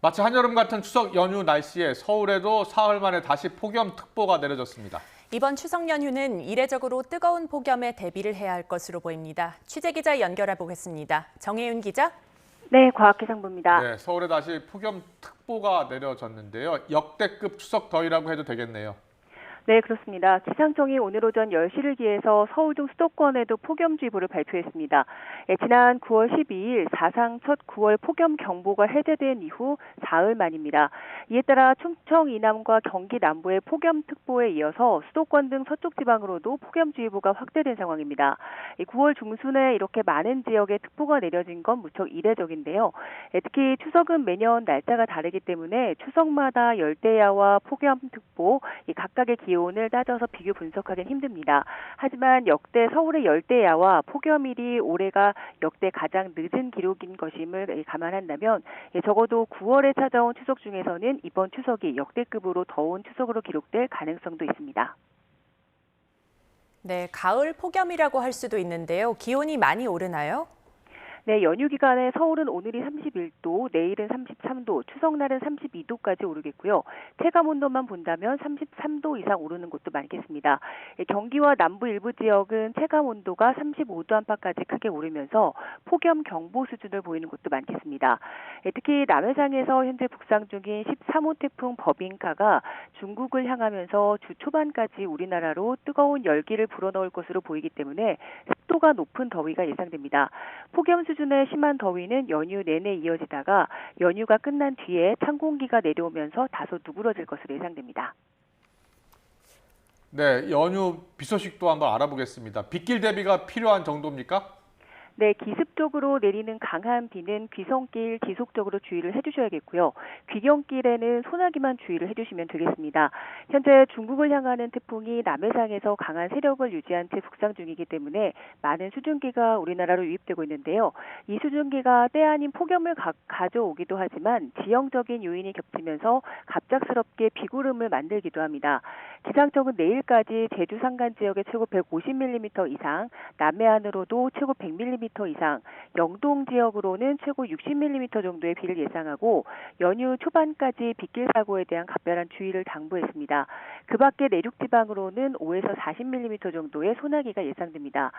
마치 한여름 같은 추석 연휴 날씨에 서울에도 사흘 만에 다시 폭염특보가 내려졌습니다. 이번 추석 연휴는 이례적으로 뜨거운 폭염에 대비를 해야 할 것으로 보입니다. 취재기자 연결해 보겠습니다. 정혜윤 기자. 네, 과학기상부입니다. 네, 서울에 다시 폭염특보가 내려졌는데요. 역대급 추석 더위라고 해도 되겠네요. 네, 그렇습니다. 기상청이 오늘 오전 10시를 기해서 서울 등 수도권에도 폭염주의보를 발표했습니다. 지난 9월 12일 사상 첫 9월 폭염경보가 해제된 이후 사흘 만입니다. 이에 따라 충청 이남과 경기 남부의 폭염특보에 이어서 수도권 등 서쪽 지방으로도 폭염주의보가 확대된 상황입니다. 9월 중순에 이렇게 많은 지역에 특보가 내려진 건 무척 이례적인데요. 특히 추석은 매년 날짜가 다르기 때문에 추석마다 열대야와 폭염특보 각각의 기온을 따져서 비교 분석하기는 힘듭니다. 하지만 역대 서울의 열대야와 폭염일이 올해가 역대 가장 늦은 기록인 것임을 감안한다면 적어도 9월에 찾아온 추석 중에서는 이번 추석이 역대급으로 더운 추석으로 기록될 가능성도 있습니다. 네, 가을 폭염이라고 할 수도 있는데요. 기온이 많이 오르나요? 네, 연휴 기간에 서울은 오늘이 31도, 내일은 33도, 추석날은 32도까지 오르겠고요. 체감 온도만 본다면 33도 이상 오르는 곳도 많겠습니다. 경기와 남부 일부 지역은 체감 온도가 35도 안팎까지 크게 오르면서 폭염 경보 수준을 보이는 곳도 많겠습니다. 특히 남해상에서 현재 북상 중인 13호 태풍 버빙카가 중국을 향하면서 주 초반까지 우리나라로 뜨거운 열기를 불어넣을 것으로 보이기 때문에 습도가 높은 더위가 예상됩니다. 폭염 수준의 심한 더위는 연휴 내내 이어지다가 연휴가 끝난 뒤에 찬 공기가 내려오면서 다소 누그러질 것으로 예상됩니다. 네, 연휴 비 소식도 한번 알아보겠습니다. 빗길 대비가 필요한 정도입니까? 네, 기습적으로 내리는 강한 비는 귀성길 지속적으로 주의를 해주셔야겠고요. 귀경길에는 소나기만 주의를 해주시면 되겠습니다. 현재 중국을 향하는 태풍이 남해상에서 강한 세력을 유지한 채 북상 중이기 때문에 많은 수증기가 우리나라로 유입되고 있는데요. 이 수증기가 때 아닌 폭염을 가져오기도 하지만 지형적인 요인이 겹치면서 갑작스럽게 비구름을 만들기도 합니다. 기상청은 내일까지 제주 산간 지역에 최고 150mm 이상, 남해안으로도 최고 100mm 이상, 영동 지역으로는 최고 60mm 정도의 비를 예상하고 연휴 초반까지 빗길 사고에 대한 각별한 주의를 당부했습니다. 그 밖에 내륙 지방으로는 5에서 40mm 정도의 소나기가 예상됩니다.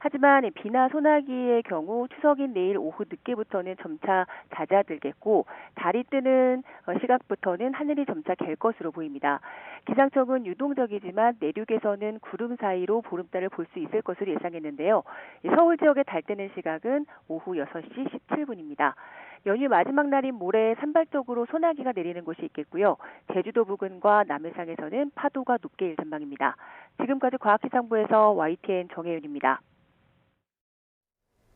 하지만 비나 소나기의 경우 추석인 내일 오후 늦게부터는 점차 잦아들겠고 달이 뜨는 시각부터는 하늘이 점차 갤 것으로 보입니다. 기상청은 유동적이지만 내륙에서는 구름 사이로 보름달을 볼 수 있을 것으로 예상했는데요. 서울 지역의 달 뜨는 시각은 오후 6시 17분입니다. 연휴 마지막 날인 모레 산발적으로 소나기가 내리는 곳이 있겠고요. 제주도 부근과 남해상에서는 파도가 높게 일 전망입니다. 지금까지 과학기상부에서 YTN 정혜윤입니다.